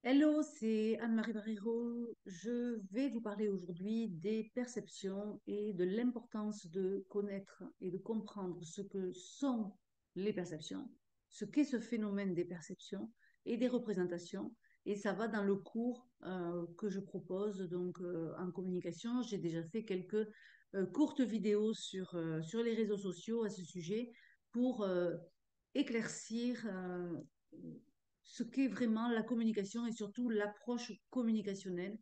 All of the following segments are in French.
Hello, c'est Anne-Marie Barreiro. Je vais vous parler aujourd'hui des perceptions et de l'importance de connaître et de comprendre ce que sont les perceptions, ce qu'est ce phénomène des perceptions et des représentations. Et ça va dans le cours que je propose en communication. J'ai déjà fait quelques courtes vidéos sur les réseaux sociaux à ce sujet pour éclaircir ce qu'est vraiment la communication et surtout l'approche communicationnelle.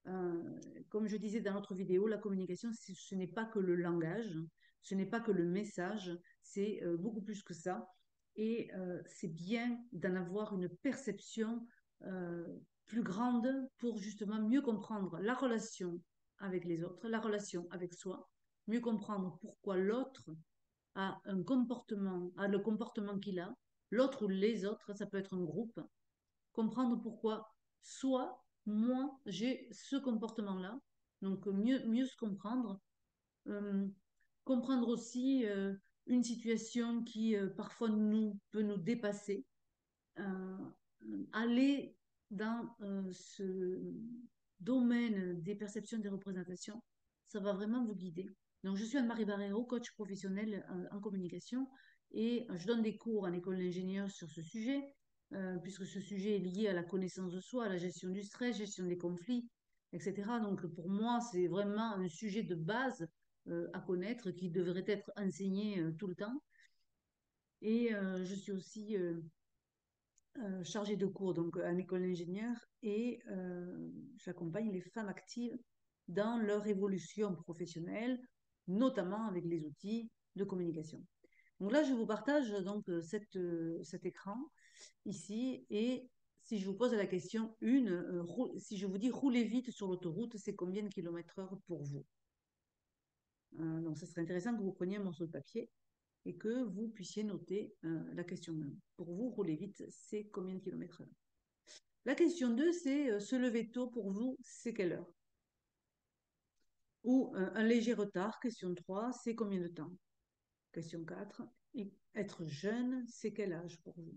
Euh, Comme je disais dans notre vidéo, la communication, ce n'est pas que le langage, ce n'est pas que le message, c'est beaucoup plus que ça. Et c'est bien d'en avoir une perception euh, plus grande pour justement mieux comprendre la relation avec les autres, la relation avec soi, mieux comprendre pourquoi l'autre a le comportement qu'il a, l'autre ou les autres, ça peut être un groupe, comprendre pourquoi soit moi j'ai ce comportement-là, donc mieux se comprendre, euh, comprendre aussi une situation qui parfois peut nous dépasser, euh, aller dans ce domaine des perceptions, des représentations, ça va vraiment vous guider. Donc, je suis Anne-Marie Barreiro, coach professionnel en communication, et je donne des cours en école d'ingénieur sur ce sujet, puisque ce sujet est lié à la connaissance de soi, à la gestion du stress, gestion des conflits, etc. Donc, pour moi, c'est vraiment un sujet de base à connaître qui devrait être enseigné tout le temps. Et je suis aussi chargée de cours donc à l'école d'ingénieur et j'accompagne les femmes actives dans leur évolution professionnelle, notamment avec les outils de communication. Donc là, je vous partage cet écran ici et si je vous pose la question si je vous dis rouler vite sur l'autoroute, c'est combien de kilomètres heure pour vous? Donc, ce serait intéressant que vous preniez un morceau de papier et que vous puissiez noter la question 1. Pour vous, rouler vite, c'est combien de kilomètres heure? La question 2, c'est se lever tôt pour vous, c'est quelle heure? Ou un léger retard, question 3, c'est combien de temps? Question 4, être jeune, c'est quel âge pour vous?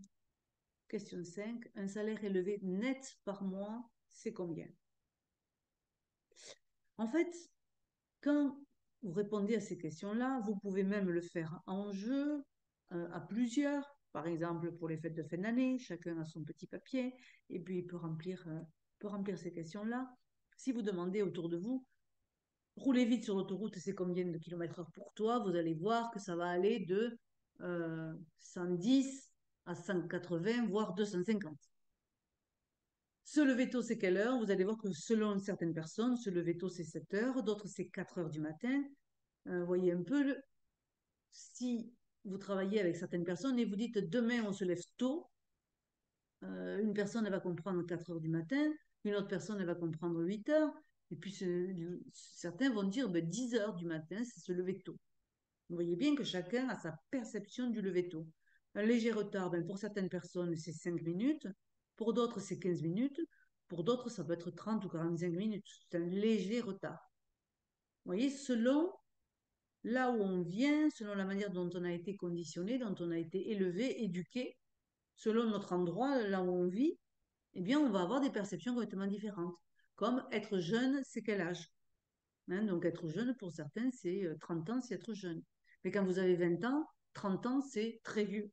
Question 5, un salaire élevé net par mois, c'est combien? En fait, quand vous répondez à ces questions-là, vous pouvez même le faire en jeu, à plusieurs. Par exemple, pour les fêtes de fin d'année, chacun a son petit papier et puis il peut remplir ces questions-là. Si vous demandez autour de vous, rouler vite sur l'autoroute, c'est combien de kilomètres heure pour toi? Vous allez voir que ça va aller de 110 à 180, voire 250. Se lever tôt, c'est quelle heure? Vous allez voir que selon certaines personnes, se lever tôt, c'est 7 heures, d'autres, c'est 4 heures du matin. Voyez un peu, si vous travaillez avec certaines personnes et vous dites demain on se lève tôt, une personne elle va comprendre 4 heures du matin, une autre personne elle va comprendre 8 heures, et puis certains vont dire 10 heures du matin, c'est se lever tôt. Vous voyez bien que chacun a sa perception du lever tôt. Un léger retard, pour certaines personnes, c'est 5 minutes, pour d'autres, c'est 15 minutes, pour d'autres, ça peut être 30 ou 45 minutes. C'est un léger retard. Vous voyez, selon là où on vient, selon la manière dont on a été conditionné, dont on a été élevé, éduqué, selon notre endroit, là où on vit, eh bien, on va avoir des perceptions complètement différentes. Comme être jeune, c'est quel âge? Donc, être jeune, pour certains, c'est 30 ans, c'est être jeune. Mais quand vous avez 20 ans, 30 ans, c'est très vieux.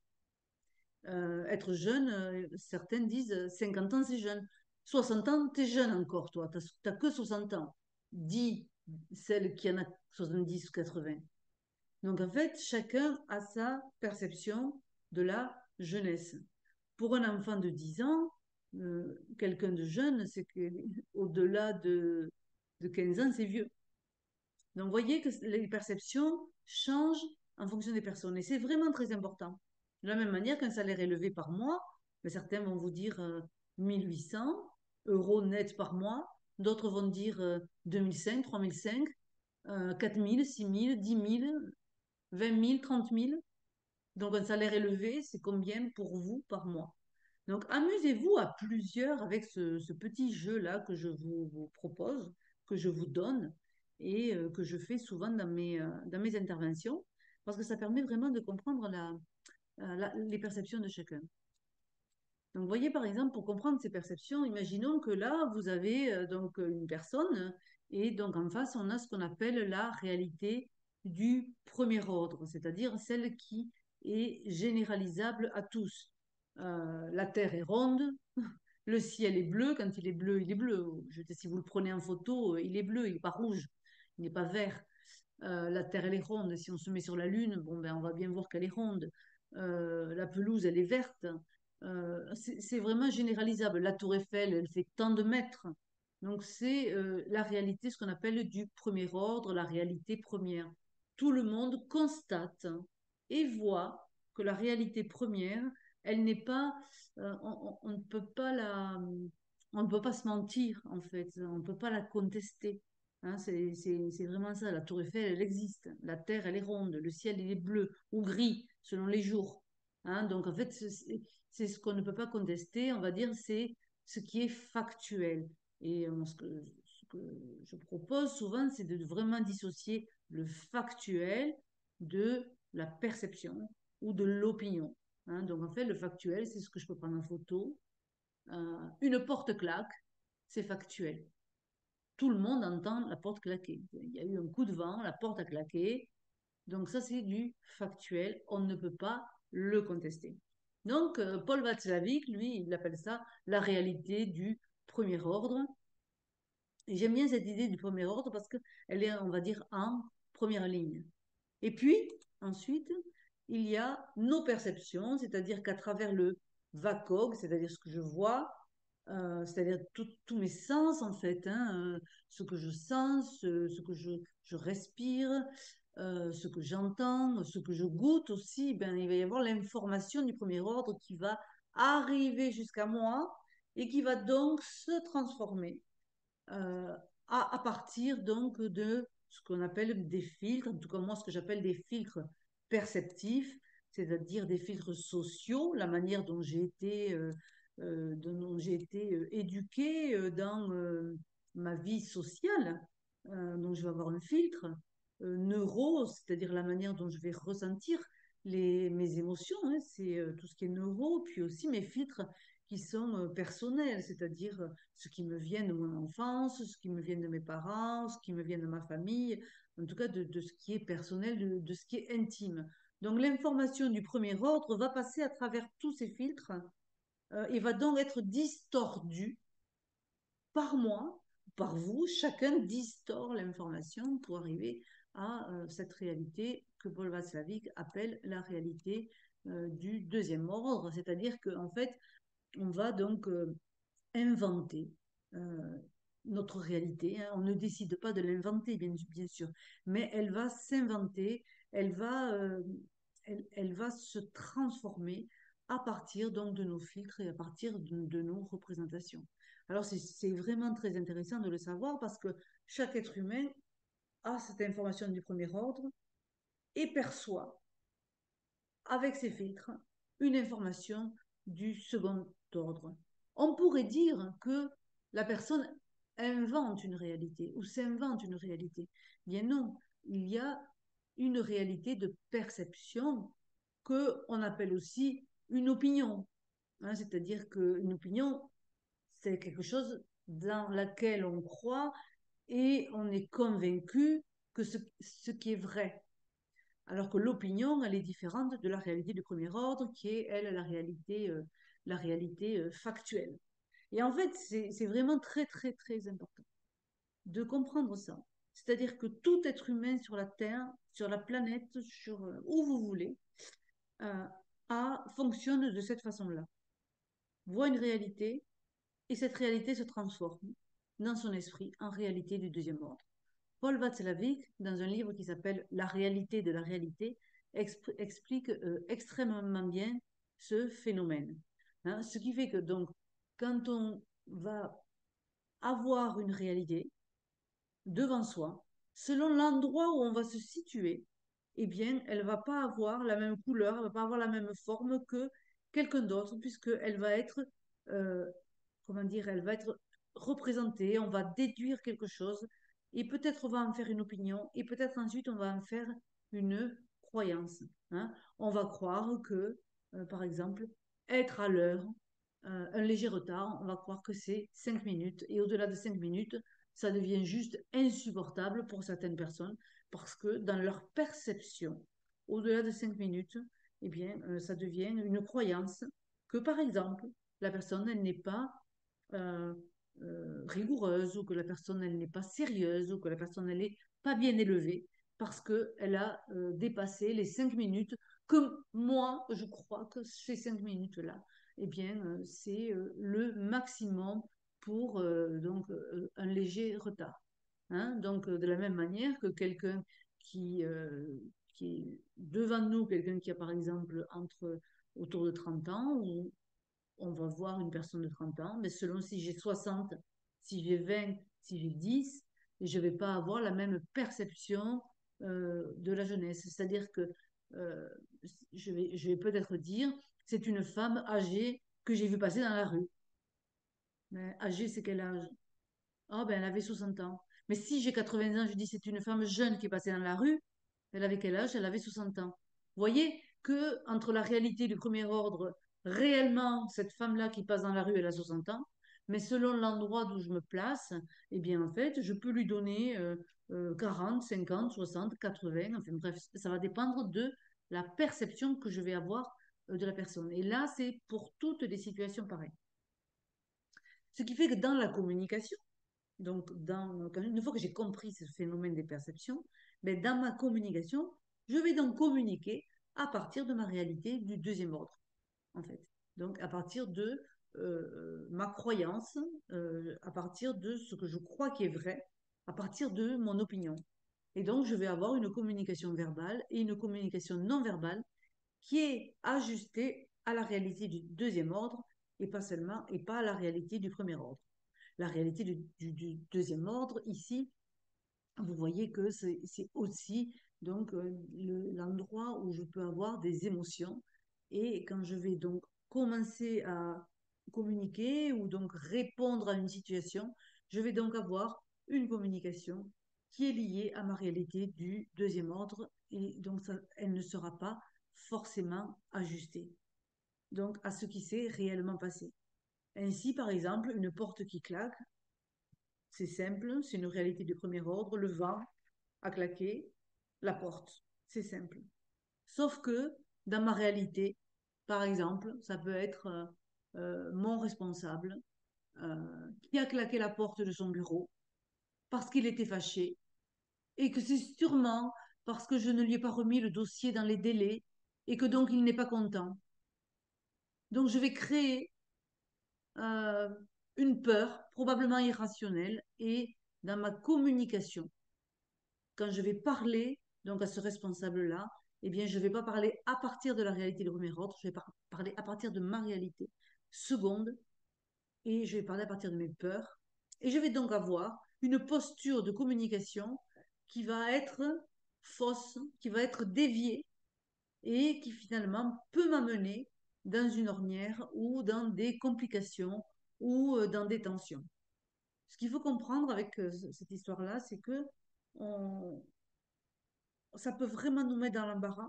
Être jeune, certains disent 50 ans, c'est jeune. 60 ans, t'es jeune encore, toi. T'as que 60 ans. Dis celle qui en a 70 ou 80. Donc, en fait, chacun a sa perception de la jeunesse. Pour un enfant de 10 ans, quelqu'un de jeune, c'est qu'au-delà de 15 ans, c'est vieux. Donc, vous voyez que les perceptions changent en fonction des personnes. Et c'est vraiment très important. De la même manière qu'un salaire élevé par mois, certains vont vous dire 1800 euros net par mois, d'autres vont dire 2005, 3005, 4000, 6000, 10 000, 20 000, 30 000. Donc, un salaire élevé, c'est combien pour vous par mois? Donc, amusez-vous à plusieurs avec ce petit jeu-là que je vous propose, que je vous donne et que je fais souvent dans mes interventions, parce que ça permet vraiment de comprendre les perceptions de chacun. Donc, vous voyez, par exemple, pour comprendre ces perceptions, imaginons que là, vous avez donc une personne et donc en face, on a ce qu'on appelle la réalité du premier ordre, c'est-à-dire celle qui est généralisable à tous. La Terre est ronde, le ciel est bleu. Quand il est bleu, il est bleu. Si vous le prenez en photo, il est bleu, il n'est pas rouge, il n'est pas vert. La Terre, elle est ronde. Si on se met sur la Lune, bon, ben, on va bien voir qu'elle est ronde. La pelouse, elle est verte. C'est vraiment généralisable. La Tour Eiffel, elle fait tant de mètres. Donc, c'est la réalité, ce qu'on appelle du premier ordre, la réalité première. Tout le monde constate et voit que la réalité première, elle n'est pas, on ne peut pas on ne peut pas se mentir, en fait. On ne peut pas la contester. Hein, c'est vraiment ça. La Tour Eiffel, elle existe. La Terre, elle est ronde. Le ciel, il est bleu ou gris selon les jours. Hein, donc, en fait, c'est ce qu'on ne peut pas contester. On va dire, c'est ce qui est factuel. Et ce que je propose souvent, c'est de vraiment dissocier le factuel de la perception ou de l'opinion. Hein, donc, en fait, le factuel, c'est ce que je peux prendre en photo. Une porte claque, c'est factuel. Tout le monde entend la porte claquer. Il y a eu un coup de vent, la porte a claqué. Donc ça, c'est du factuel. On ne peut pas le contester. Donc, Paul Václavic, lui, il appelle ça la réalité du premier ordre. Et j'aime bien cette idée du premier ordre parce qu'elle est, on va dire, en première ligne. Et puis, ensuite, il y a nos perceptions, c'est-à-dire qu'à travers le VACOG, c'est-à-dire ce que je vois, c'est-à-dire tous mes sens en fait, hein, ce que je sens, ce que je respire, ce que j'entends, ce que je goûte aussi, ben, il va y avoir l'information du premier ordre qui va arriver jusqu'à moi et qui va donc se transformer euh, à partir donc de ce qu'on appelle des filtres, en tout cas moi ce que j'appelle des filtres perceptifs, c'est-à-dire des filtres sociaux, la manière dont j'ai été éduquée dans ma vie sociale. Donc je vais avoir un filtre neuro, c'est-à-dire la manière dont je vais ressentir mes émotions, hein, c'est tout ce qui est neuro, puis aussi mes filtres qui sont personnels, c'est-à-dire ce qui me vient de mon enfance, ce qui me vient de mes parents, ce qui me vient de ma famille, en tout cas de ce qui est personnel, de ce qui est intime. Donc l'information du premier ordre va passer à travers tous ces filtres et va donc être distordue par moi, par vous. Chacun distord l'information pour arriver à cette réalité que Paul Václavic appelle la réalité du deuxième ordre, c'est-à-dire qu'en fait, on va donc inventer euh, notre réalité. Hein. On ne décide pas de l'inventer, bien sûr, mais elle va s'inventer, elle va se transformer à partir donc de nos filtres et à partir de nos représentations. Alors c'est vraiment très intéressant de le savoir parce que chaque être humain a cette information du premier ordre et perçoit avec ses filtres une information du second ordre. On pourrait dire que la personne invente une réalité ou s'invente une réalité. Bien non, il y a une réalité de perception que on appelle aussi une opinion. Hein, c'est-à-dire qu'une opinion, c'est quelque chose dans laquelle on croit et on est convaincu que ce qui est vrai. Alors que l'opinion, elle est différente de la réalité du premier ordre, qui est, elle, la réalité factuelle. Et en fait, c'est vraiment très, très, très important de comprendre ça. C'est-à-dire que tout être humain sur la Terre, sur la planète, sur où vous voulez, euh, fonctionne de cette façon-là. Voit une réalité et cette réalité se transforme dans son esprit en réalité du deuxième ordre. Paul Václavic, dans un livre qui s'appelle La réalité de la réalité, explique extrêmement bien ce phénomène. Hein, ce qui fait que donc, quand on va avoir une réalité devant soi, selon l'endroit où on va se situer, eh bien, elle ne va pas avoir la même couleur, elle ne va pas avoir la même forme que quelqu'un d'autre, puisqu'elle va être, euh, comment dire, elle va être représentée, on va déduire quelque chose, et peut-être on va en faire une opinion, et peut-être ensuite on va en faire une croyance. Hein. On va croire que, par exemple, être à l'heure, un léger retard, on va croire que c'est 5 minutes. Et au-delà de 5 minutes, ça devient juste insupportable pour certaines personnes parce que dans leur perception, au-delà de 5 minutes, eh bien, ça devient une croyance que, par exemple, la personne, elle n'est pas euh, rigoureuse ou que la personne, elle n'est pas sérieuse ou que la personne, elle n'est pas bien élevée parce qu'elle a dépassé les 5 minutes que moi, je crois que ces 5 minutes-là, eh bien, c'est le maximum pour un léger retard. Hein. Donc, de la même manière que quelqu'un qui, qui est devant nous, quelqu'un qui a par exemple autour de 30 ans, ou on va voir une personne de 30 ans, mais selon si j'ai 60, si j'ai 20, si j'ai 10, et je ne vais pas avoir la même perception de la jeunesse. C'est-à-dire que euh, je vais peut-être dire, c'est une femme âgée que j'ai vue passer dans la rue. Mais âgée, c'est quel âge? Ah, ben, elle avait 60 ans. Mais si j'ai 80 ans, je dis, c'est une femme jeune qui est passée dans la rue, elle avait quel âge? Elle avait 60 ans. Vous voyez que entre la réalité du premier ordre, réellement, cette femme-là qui passe dans la rue, elle a 60 ans, mais selon l'endroit d'où je me place, eh bien, en fait, je peux lui donner 40, 50, 60, 80, enfin bref, ça va dépendre de la perception que je vais avoir de la personne. Et là, c'est pour toutes les situations pareilles. Ce qui fait que dans la communication, donc, une fois que j'ai compris ce phénomène des perceptions, ben, dans ma communication, je vais donc communiquer à partir de ma réalité du deuxième ordre, en fait. Donc, à partir de ma croyance, à partir de ce que je crois qui est vrai, à partir de mon opinion. Et donc, je vais avoir une communication verbale et une communication non verbale qui est ajustée à la réalité du deuxième ordre et pas seulement, et pas à la réalité du premier ordre. La réalité du deuxième ordre, ici, vous voyez que c'est aussi donc l'endroit où je peux avoir des émotions. Et quand je vais donc commencer à communiquer ou donc répondre à une situation, je vais donc avoir une communication qui est liée à ma réalité du deuxième ordre et donc ça, elle ne sera pas forcément ajustée donc à ce qui s'est réellement passé. Ainsi, par exemple, une porte qui claque, c'est simple, c'est une réalité de premier ordre. Le vent a claqué, la porte, c'est simple. Sauf que dans ma réalité, par exemple, ça peut être mon responsable qui a claqué la porte de son bureau parce qu'il était fâché et que c'est sûrement parce que je ne lui ai pas remis le dossier dans les délais et que donc il n'est pas content. Donc je vais créer euh, une peur probablement irrationnelle et dans ma communication, quand je vais parler donc à ce responsable-là, eh bien, je ne vais pas parler à partir de la réalité de premier ordre, je vais parler à partir de ma réalité seconde et je vais parler à partir de mes peurs. Et je vais donc avoir une posture de communication qui va être fausse, qui va être déviée et qui finalement peut m'amener dans une ornière ou dans des complications ou dans des tensions. Ce qu'il faut comprendre avec cette histoire-là, c'est que on, ça peut vraiment nous mettre dans l'embarras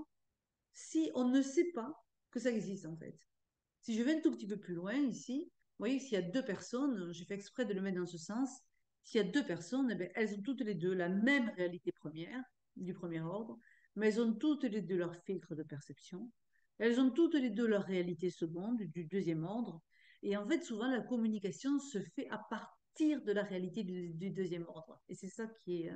si on ne sait pas que ça existe en fait. Si je vais un tout petit peu plus loin ici, vous voyez, s'il y a deux personnes, j'ai fait exprès de le mettre dans ce sens, s'il y a deux personnes, eh bien, elles ont toutes les deux la même réalité première, du premier ordre, mais elles ont toutes les deux leur filtre de perception, elles ont toutes les deux leur réalité seconde, du deuxième ordre, et en fait, souvent, la communication se fait à partir de la réalité du deuxième ordre. Et c'est ça qui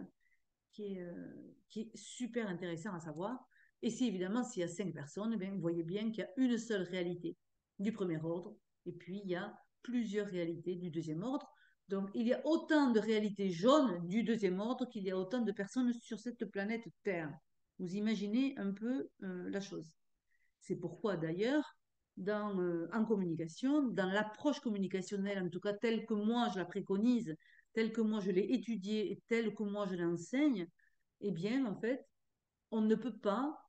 est super intéressant à savoir. Et si évidemment, s'il y a 5 personnes, eh bien, vous voyez bien qu'il y a une seule réalité du premier ordre, et puis il y a plusieurs réalités du deuxième ordre. Donc, il y a autant de réalités jaunes du deuxième ordre qu'il y a autant de personnes sur cette planète Terre. Vous imaginez un peu la chose. C'est pourquoi d'ailleurs, en communication, dans l'approche communicationnelle, en tout cas telle que moi je la préconise, telle que moi je l'ai étudiée et telle que moi je l'enseigne, eh bien, en fait, on ne peut pas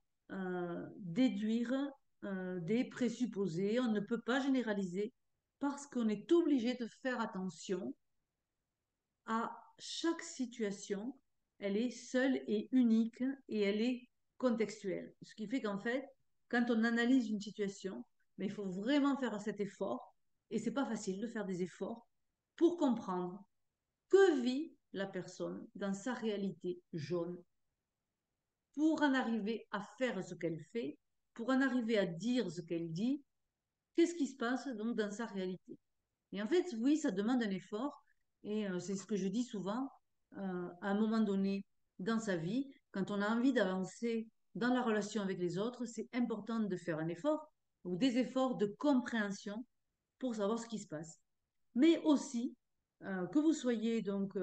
déduire des présupposés, on ne peut pas généraliser parce qu'on est obligé de faire attention à chaque situation. Elle est seule et unique et elle est contextuelle. Ce qui fait qu'en fait, quand on analyse une situation, mais il faut vraiment faire cet effort Et c'est pas facile de faire des efforts pour comprendre que vit la personne dans sa réalité jaune, pour en arriver à faire ce qu'elle fait, pour en arriver à dire ce qu'elle dit, qu'est-ce qui se passe donc dans sa réalité. Et en fait, oui, ça demande un effort, et c'est ce que je dis souvent, à un moment donné dans sa vie, quand on a envie d'avancer dans la relation avec les autres, c'est important de faire un effort ou des efforts de compréhension pour savoir ce qui se passe. Mais aussi, que vous soyez donc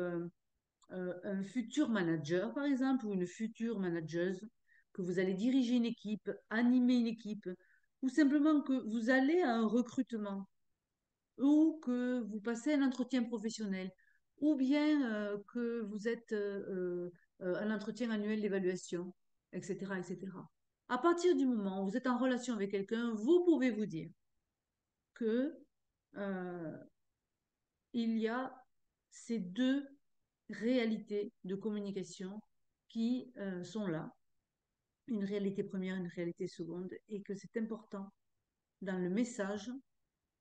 un futur manager, par exemple, ou une future manageuse, que vous allez diriger une équipe, animer une équipe, ou simplement que vous allez à un recrutement, ou que vous passez un entretien professionnel, ou bien que vous êtes un entretien annuel d'évaluation, etc., etc. À partir du moment où vous êtes en relation avec quelqu'un, vous pouvez vous dire que euh, il y a ces deux réalités de communication qui sont là, une réalité première, une réalité seconde, et que c'est important dans le message,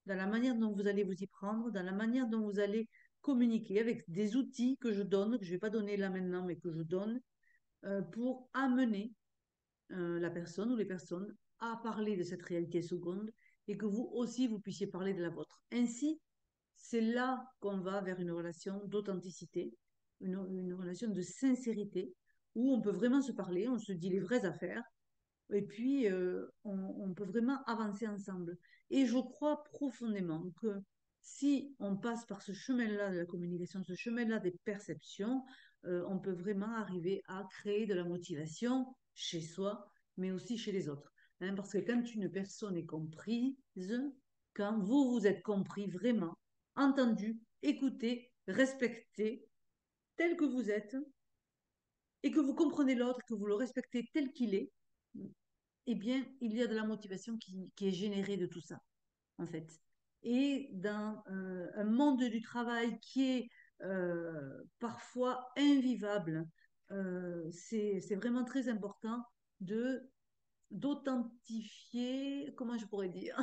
dans la manière dont vous allez vous y prendre, dans la manière dont vous allez communiquer avec des outils que je donne, que je ne vais pas donner là maintenant, mais que je donne, pour amener la personne ou les personnes à parler de cette réalité seconde et que vous aussi, vous puissiez parler de la vôtre. Ainsi, c'est là qu'on va vers une relation d'authenticité, une relation de sincérité, où on peut vraiment se parler, on se dit les vraies affaires, et puis on peut vraiment avancer ensemble. Et je crois profondément que si on passe par ce chemin-là de la communication, ce chemin-là des perceptions, on peut vraiment arriver à créer de la motivation chez soi, mais aussi chez les autres. Hein, parce que quand une personne est comprise, quand vous vous êtes compris vraiment, entendu, écouté, respecté, tel que vous êtes, et que vous comprenez l'autre, que vous le respectez tel qu'il est, eh bien, il y a de la motivation qui est générée de tout ça, en fait. Et dans un monde du travail qui est parfois invivable, c'est vraiment très important de d'authentifier, comment je pourrais dire,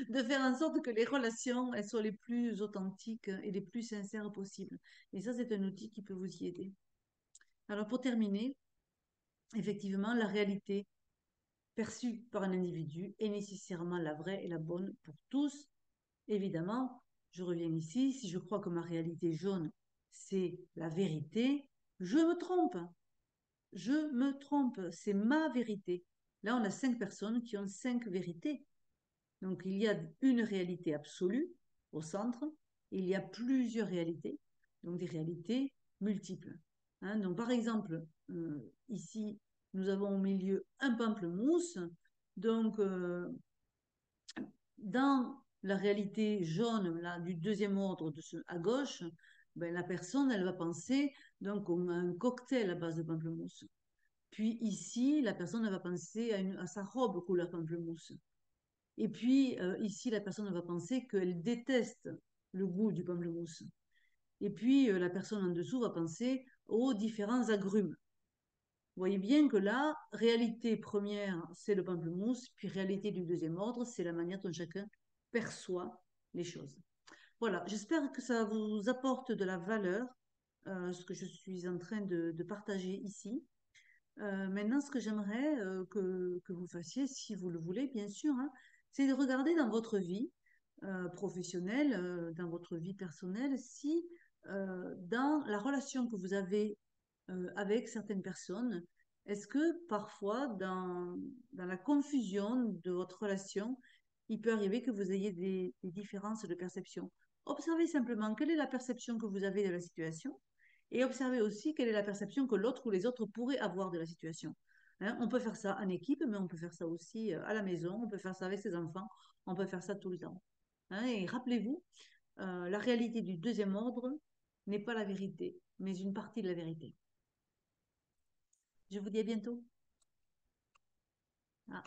de faire en sorte que les relations elles soient les plus authentiques et les plus sincères possibles. Et ça, c'est un outil qui peut vous y aider. Alors, pour terminer, effectivement, la réalité perçue par un individu est nécessairement la vraie et la bonne pour tous. Évidemment, je reviens ici, si je crois que ma réalité jaune, c'est la vérité, je me trompe. Je me trompe, c'est ma vérité. Là, on a 5 personnes qui ont 5 vérités. Donc, il y a une réalité absolue au centre, il y a plusieurs réalités, donc des réalités multiples. Hein, donc, par exemple, ici, nous avons au milieu un pamplemousse. Donc, dans la réalité jaune là, du deuxième ordre à gauche, ben, la personne, elle va penser donc, à un cocktail à base de pamplemousse. Puis ici, la personne elle va penser à sa robe couleur pamplemousse. Et puis ici, la personne va penser qu'elle déteste le goût du pamplemousse. Et puis la personne en dessous va penser aux différents agrumes. Vous voyez bien que là, réalité première, c'est le pamplemousse, puis réalité du deuxième ordre, c'est la manière dont chacun perçoit les choses. Voilà, j'espère que ça vous apporte de la valeur, ce que je suis en train de partager ici. Maintenant, ce que j'aimerais que vous fassiez, si vous le voulez, bien sûr, hein, c'est de regarder dans votre vie professionnelle, dans votre vie personnelle, si dans la relation que vous avez avec certaines personnes, est-ce que parfois, dans la confusion de votre relation, il peut arriver que vous ayez des différences de perception. Observez simplement quelle est la perception que vous avez de la situation et observez aussi quelle est la perception que l'autre ou les autres pourraient avoir de la situation. Hein, on peut faire ça en équipe, mais on peut faire ça aussi à la maison, on peut faire ça avec ses enfants, on peut faire ça tout le temps. Hein, et rappelez-vous, la réalité du deuxième ordre n'est pas la vérité, mais une partie de la vérité. Je vous dis à bientôt. Ah.